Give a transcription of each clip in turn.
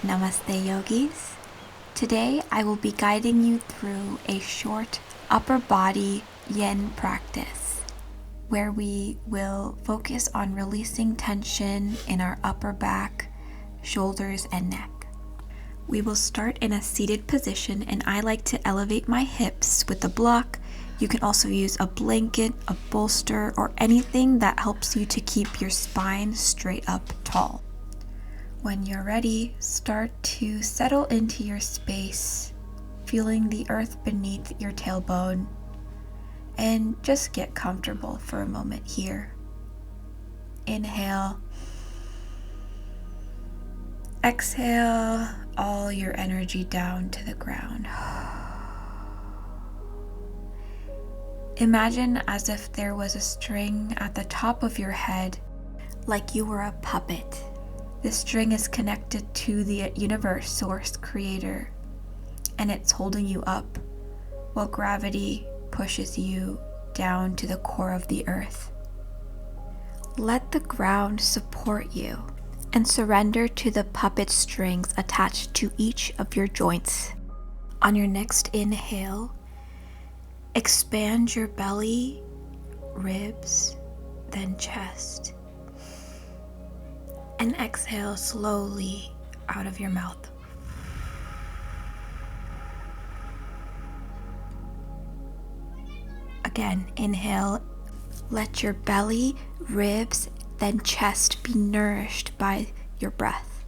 Namaste Yogis. Today I will be guiding you through a short upper body yin practice where we will focus on releasing tension in our upper back, shoulders, and neck. We will start in a seated position, and I like to elevate my hips with a block. You can also use a blanket, a bolster, or anything that helps you to keep your spine straight up tall. When you're ready, start to settle into your space, feeling the earth beneath your tailbone, and just get comfortable for a moment here. Inhale. Exhale all your energy down to the ground. Imagine as if there was a string at the top of your head, like you were a puppet. This string is connected to the universe, source, creator, and it's holding you up while gravity pushes you down to the core of the earth. Let the ground support you and surrender to the puppet strings attached to each of your joints. On your next inhale, expand your belly, ribs, then chest. And exhale slowly out of your mouth. Again, inhale. Let your belly, ribs, then chest be nourished by your breath.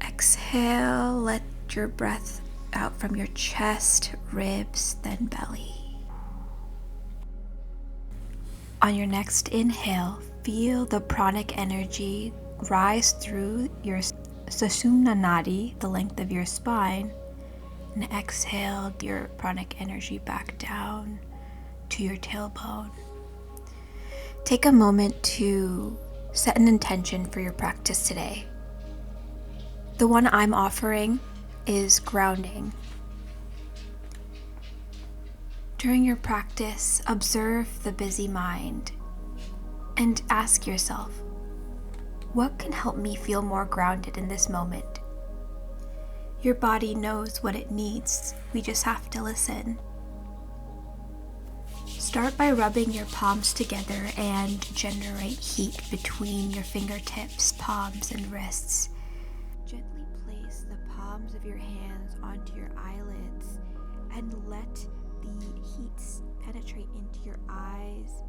Exhale, let your breath out from your chest, ribs, then belly. On your next inhale, feel the pranic energy rise through your Sushumna Nadi, the length of your spine, and exhale your pranic energy back down to your tailbone. Take a moment to set an intention for your practice today. The one I'm offering is grounding. During your practice, observe the busy mind and ask yourself, what can help me feel more grounded in this moment? Your body knows what it needs. We just have to listen. Start by rubbing your palms together and generate heat between your fingertips, palms, and wrists. Gently place the palms of your hands onto your eyelids and let the heat penetrate into your eyes,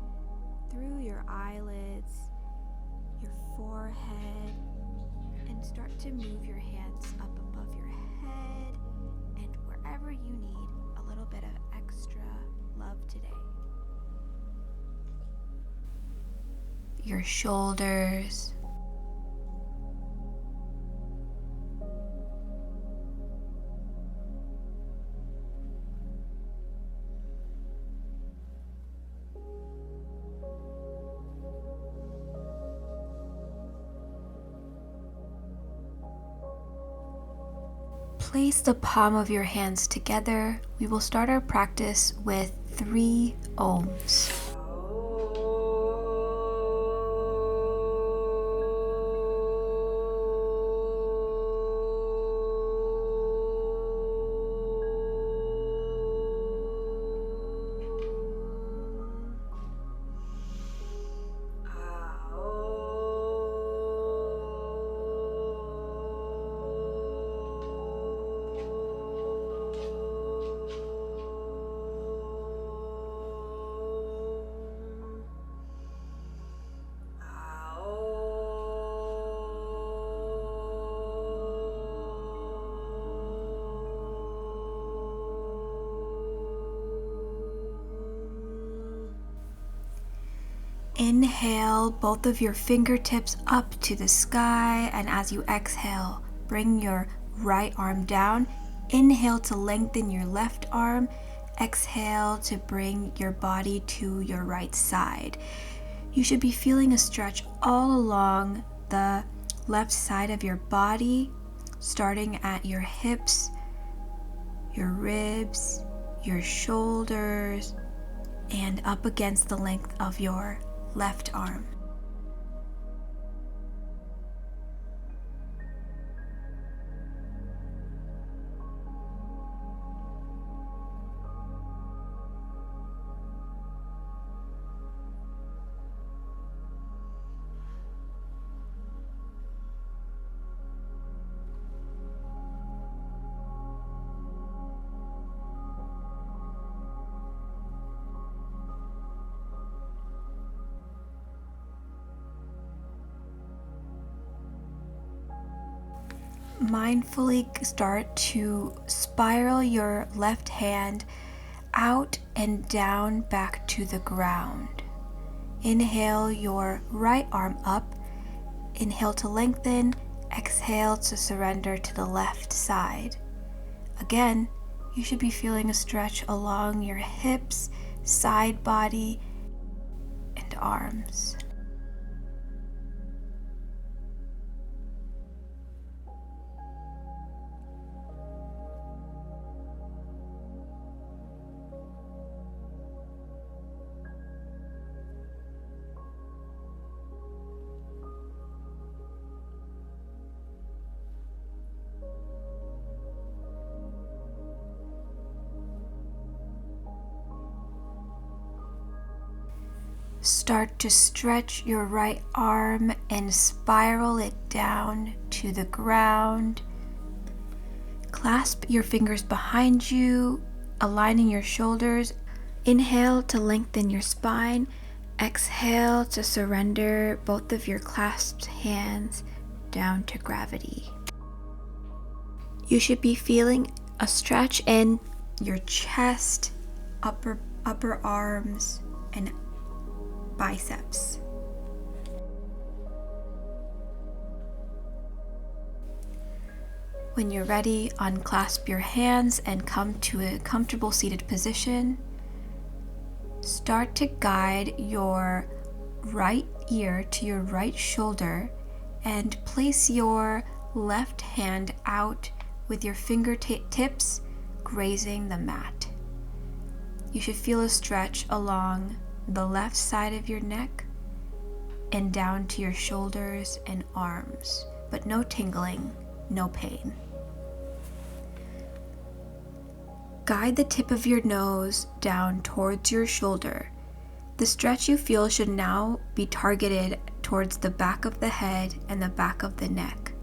through your eyelids, your forehead, and start to move your hands up above your head and wherever you need a little bit of extra love today. Your shoulders, place the palm of your hands together. We will start our practice with 3 ohms. Inhale both of your fingertips up to the sky, and as you exhale, bring your right arm down. Inhale to lengthen your left arm. Exhale to bring your body to your right side. You should be feeling a stretch all along the left side of your body, starting at your hips, your ribs, your shoulders, and up against the length of your left arm. Mindfully start to spiral your left hand out and down back to the ground. Inhale your right arm up. Inhale to lengthen. Exhale to surrender to the left side. Again, you should be feeling a stretch along your hips, side body, and arms. Start to stretch your right arm and spiral it down to the ground. Clasp your fingers behind you, aligning your shoulders. Inhale to lengthen your spine. Exhale to surrender both of your clasped hands down to gravity. You should be feeling a stretch in your chest, upper arms, and biceps. When you're ready, unclasp your hands and come to a comfortable seated position. Start to guide your right ear to your right shoulder and place your left hand out with your fingertips grazing the mat. You should feel a stretch along the left side of your neck and down to your shoulders and arms, but no tingling, no pain. Guide the tip of your nose down towards your shoulder. The stretch you feel should now be targeted towards the back of the head and the back of the neck.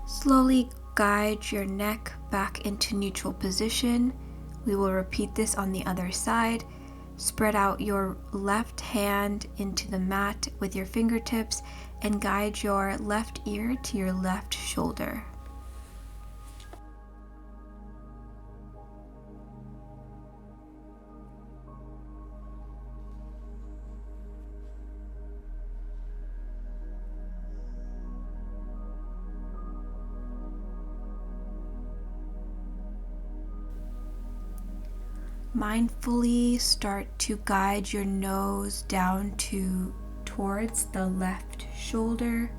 Slowly guide your neck back into neutral position. We will repeat this on the other side. Spread out your left hand into the mat with your fingertips and guide your left ear to your left shoulder. Mindfully start to guide your nose down towards the left shoulder,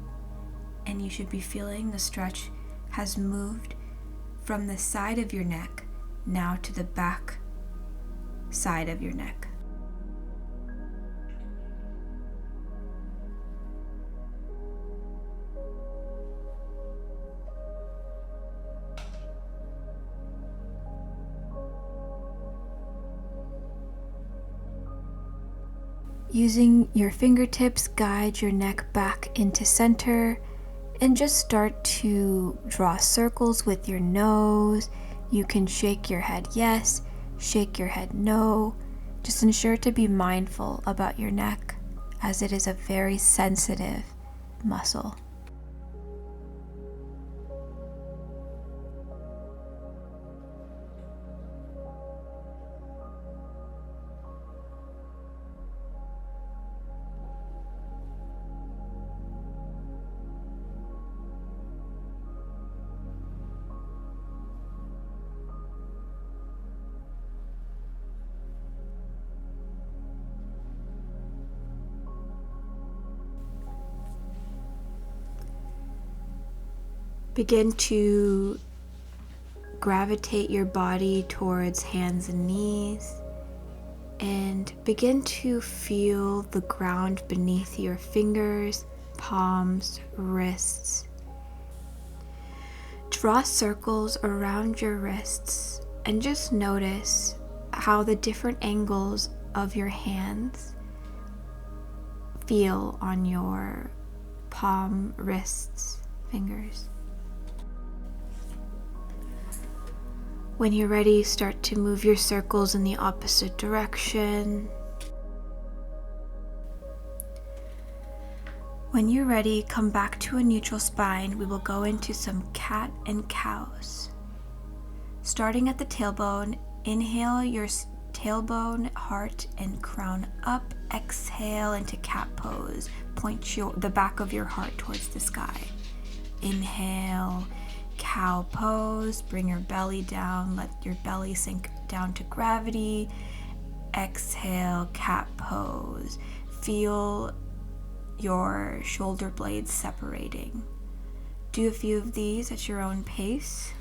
and you should be feeling the stretch has moved from the side of your neck now to the back side of your neck. Using your fingertips, guide your neck back into center and just start to draw circles with your nose. You can shake your head yes, shake your head no. Just ensure to be mindful about your neck as it is a very sensitive muscle. Begin to gravitate your body towards hands and knees and begin to feel the ground beneath your fingers, palms, wrists. Draw circles around your wrists and just notice how the different angles of your hands feel on your palm, wrists, fingers. When you're ready, start to move your circles in the opposite direction. When you're ready, come back to a neutral spine. We will go into some cat and cows. Starting at the tailbone, inhale your tailbone, heart, and crown up. Exhale into cat pose. Point the back of your heart towards the sky. Inhale, cow pose. Bring your belly down. Let your belly sink down to gravity. Exhale, cat pose. Feel your shoulder blades separating. Do a few of these at your own pace.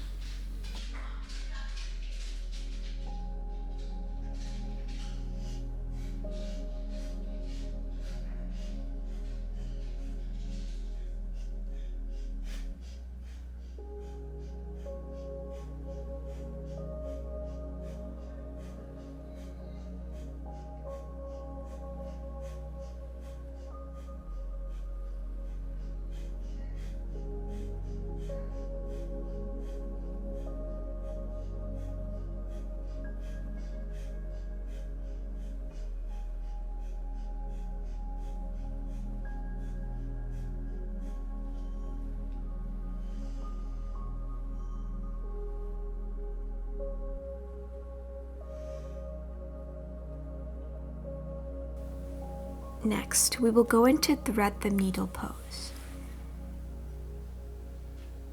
Next, we will go into thread the needle pose.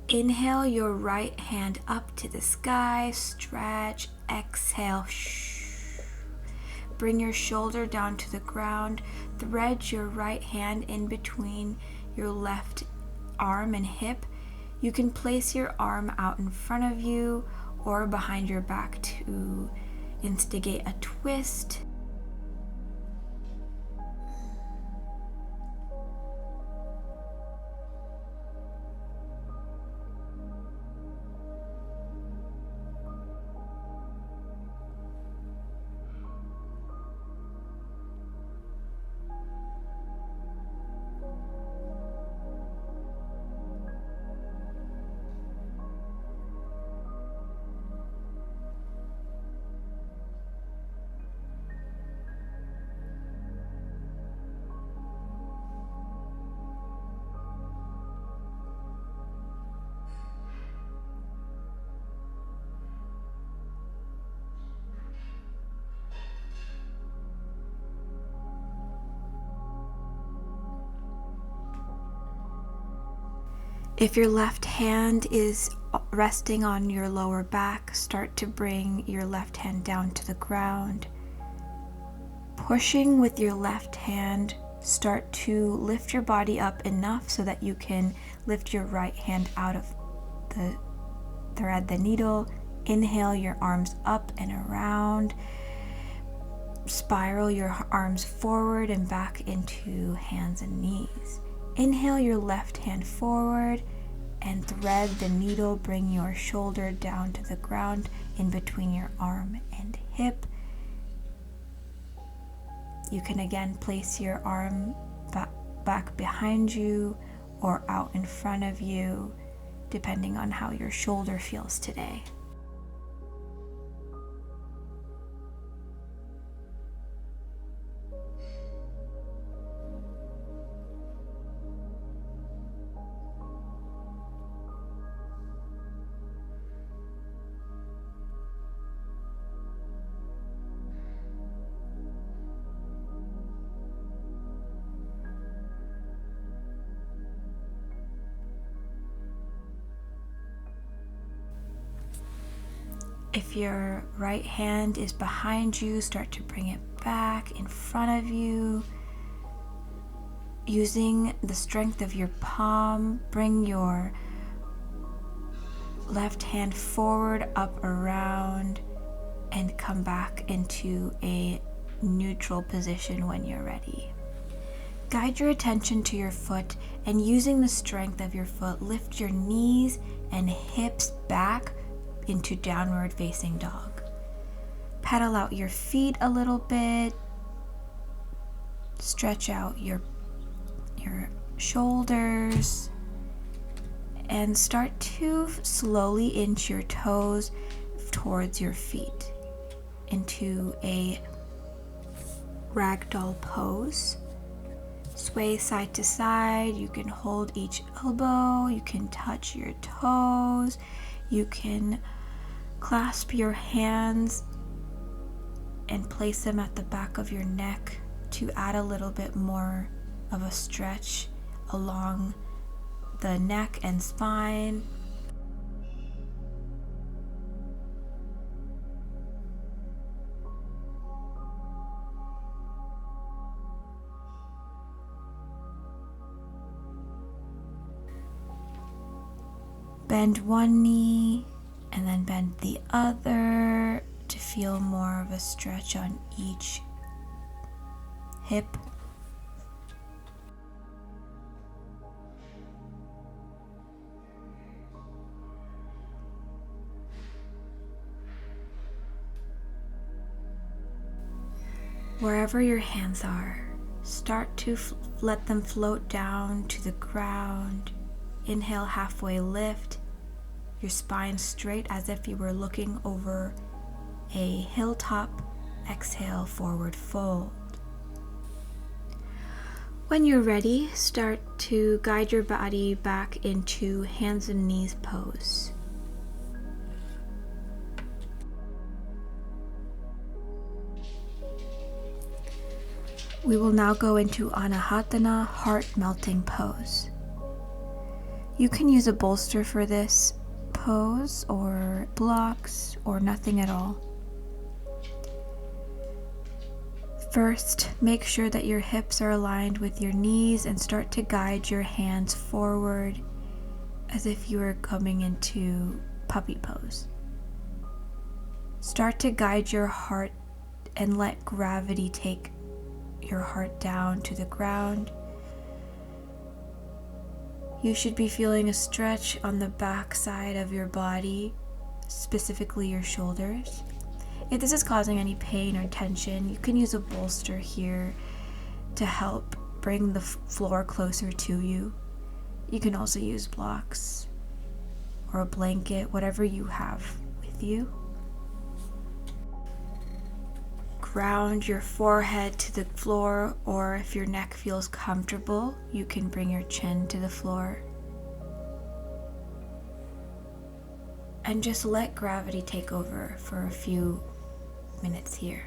Inhale your right hand up to the sky, stretch, exhale, bring your shoulder down to the ground, thread your right hand in between your left arm and hip. You can place your arm out in front of you or behind your back to instigate a twist. If your left hand is resting on your lower back, start to bring your left hand down to the ground. Pushing with your left hand, start to lift your body up enough so that you can lift your right hand out of the thread the needle. Inhale your arms up and around. Spiral your arms forward and back into hands and knees. Inhale your left hand forward and thread the needle. Bring your shoulder down to the ground in between your arm and hip. You can again place your arm back behind you or out in front of you, depending on how your shoulder feels today. If your right hand is behind you, start to bring it back in front of you. Using the strength of your palm, bring your left hand forward, up, around, and come back into a neutral position when you're ready. Guide your attention to your foot, and using the strength of your foot, lift your knees and hips back into downward facing dog. Pedal out your feet a little bit. Stretch out your shoulders and start to slowly inch your toes towards your feet into a ragdoll pose. Sway side to side. You can hold each elbow, you can touch your toes, you can clasp your hands and place them at the back of your neck to add a little bit more of a stretch along the neck and spine. Bend one knee and then bend the other to feel more of a stretch on each hip. Wherever your hands are, start to let them float down to the ground. Inhale, halfway lift, your spine straight as if you were looking over a hilltop. Exhale, forward fold. When you're ready, start to guide your body back into hands and knees pose. We will now go into Anahata heart melting pose. You can use a bolster for this pose, or blocks, or nothing at all. First, make sure that your hips are aligned with your knees and start to guide your hands forward as if you were coming into puppy pose. Start to guide your heart and let gravity take your heart down to the ground. You should be feeling a stretch on the back side of your body, specifically your shoulders. If this is causing any pain or tension, you can use a bolster here to help bring the floor closer to you. You can also use blocks or a blanket, whatever you have with you. Ground your forehead to the floor, or if your neck feels comfortable, you can bring your chin to the floor. And just let gravity take over for a few minutes here.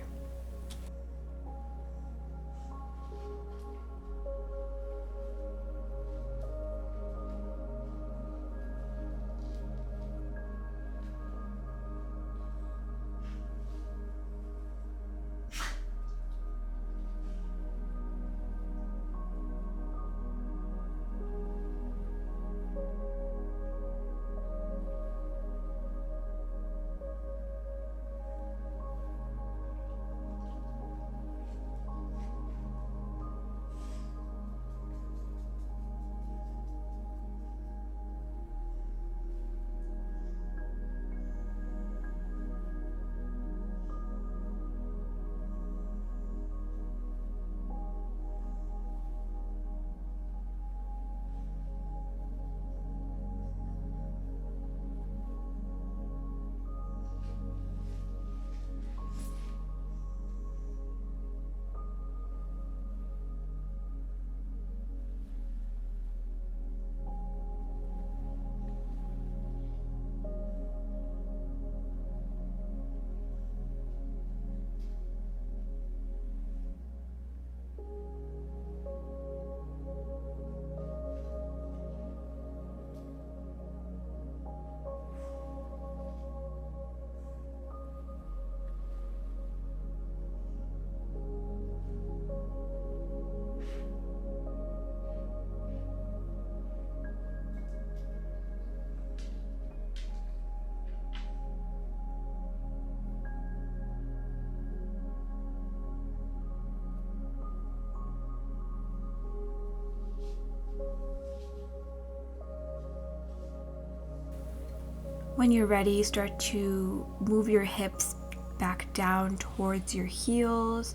When you're ready, start to move your hips back down towards your heels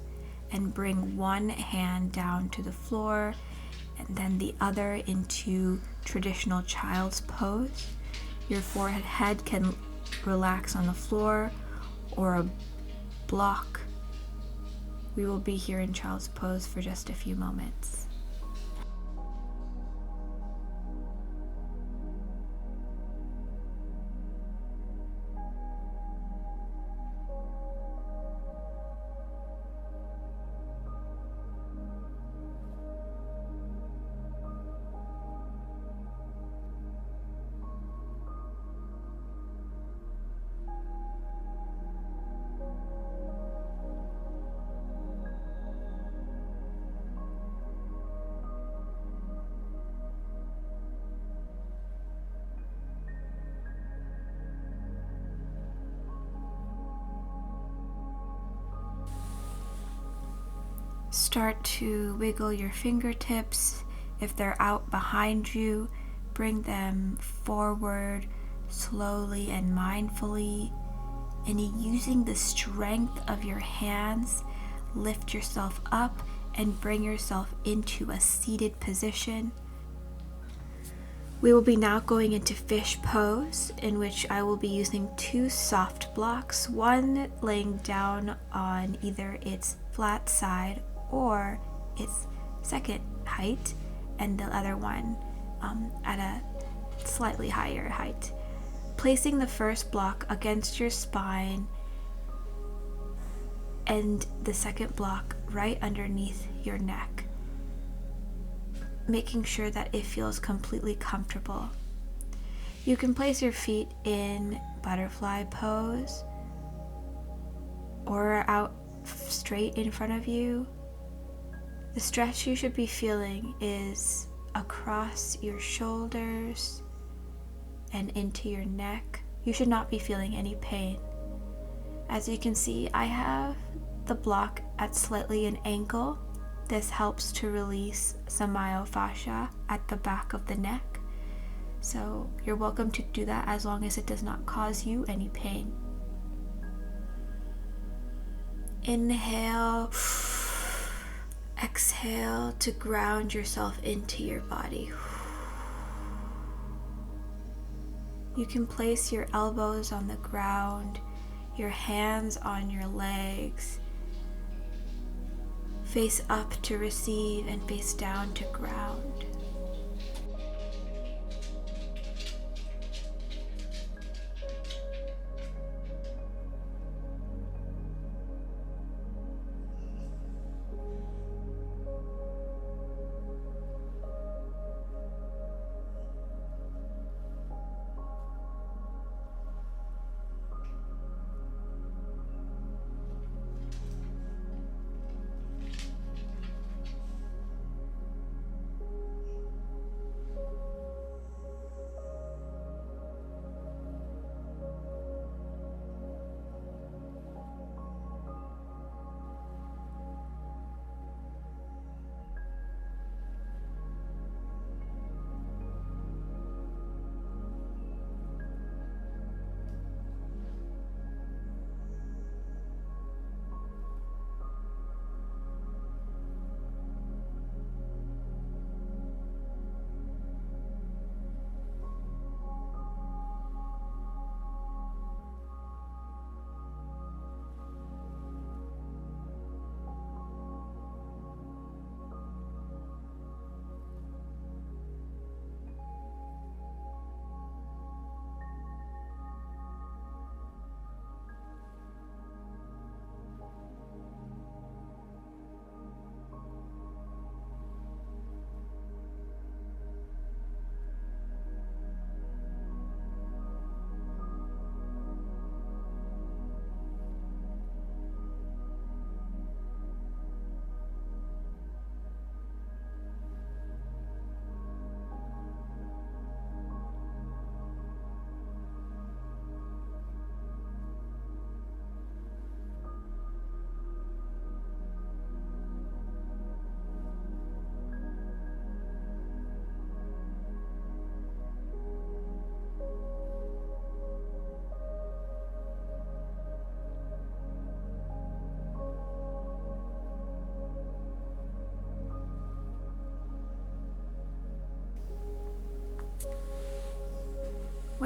and bring one hand down to the floor and then the other into traditional child's pose. Your forehead head can relax on the floor or a block. We will be here in child's pose for just a few moments. Start to wiggle your fingertips. If they're out behind you, bring them forward slowly and mindfully. And using the strength of your hands, lift yourself up and bring yourself into a seated position. We will be now going into fish pose, in which I will be using 2 soft blocks, one laying down on either its flat side or its second height, and the other one at a slightly higher height. Placing the first block against your spine and the second block right underneath your neck, making sure that it feels completely comfortable. You can place your feet in butterfly pose or out straight in front of you. The stretch you should be feeling is across your shoulders and into your neck. You should not be feeling any pain. As you can see, I have the block at slightly an angle. This helps to release some myofascia at the back of the neck. So you're welcome to do that as long as it does not cause you any pain. Inhale. Exhale to ground yourself into your body. You can place your elbows on the ground, your hands on your legs, face up to receive and face down to ground.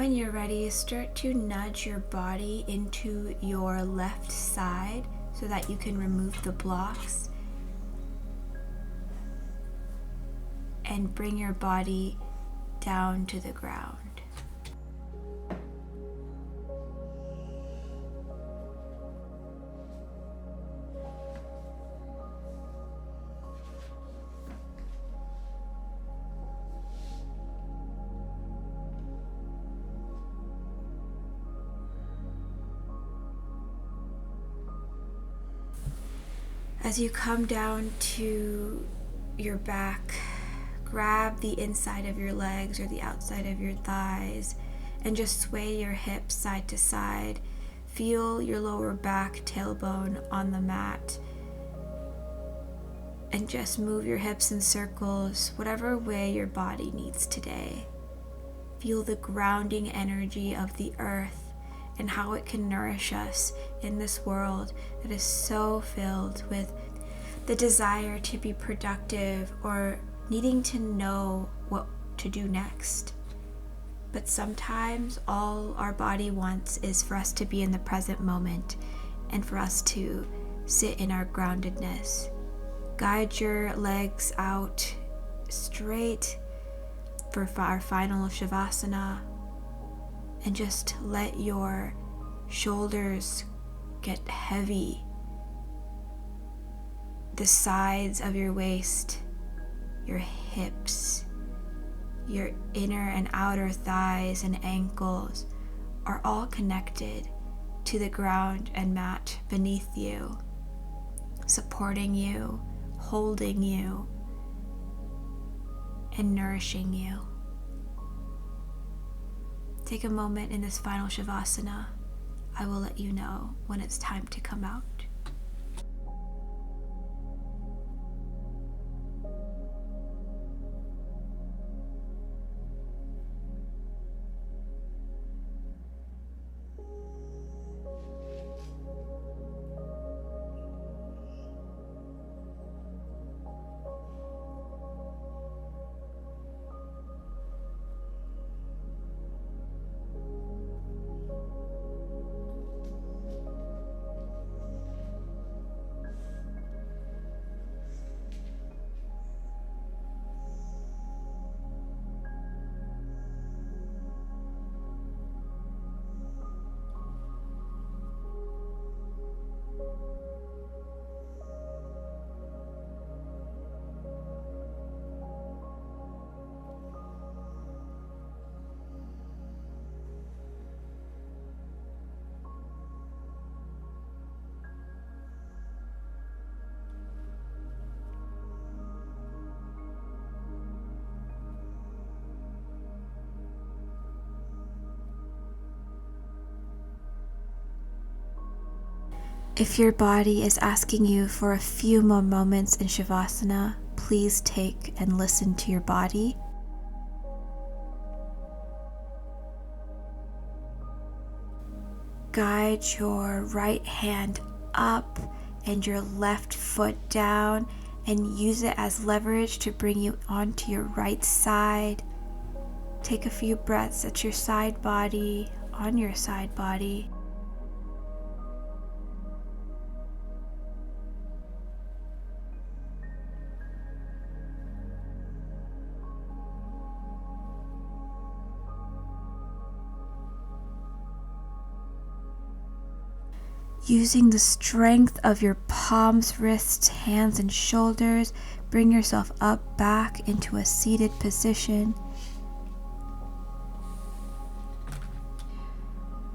When you're ready, start to nudge your body into your left side so that you can remove the blocks and bring your body down to the ground. As you come down to your back, grab the inside of your legs or the outside of your thighs and just sway your hips side to side. Feel your lower back tailbone on the mat and just move your hips in circles, whatever way your body needs today. Feel the grounding energy of the earth and how it can nourish us in this world that is so filled with the desire to be productive or needing to know what to do next. But sometimes all our body wants is for us to be in the present moment and for us to sit in our groundedness. Guide your legs out straight for our final Shavasana, and just let your shoulders get heavy, the sides of your waist, your hips, your inner and outer thighs and ankles are all connected to the ground and mat beneath you, supporting you, holding you, and nourishing you. Take a moment in this final Shavasana. I will let you know when it's time to come out. If your body is asking you for a few more moments in Shavasana, please take and listen to your body. Guide your right hand up and your left foot down and use it as leverage to bring you onto your right side. Take a few breaths at your side body, on your side body. Using the strength of your palms, wrists, hands, and shoulders, bring yourself up back into a seated position.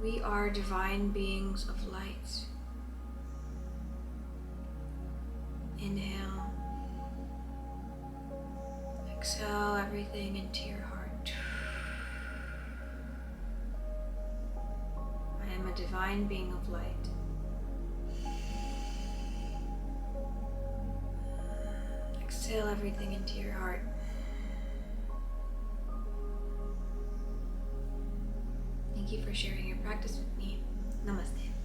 We are divine beings of light. Inhale. Exhale everything into your heart. I am a divine being of light. Exhale everything into your heart. Thank you for sharing your practice with me. Namaste.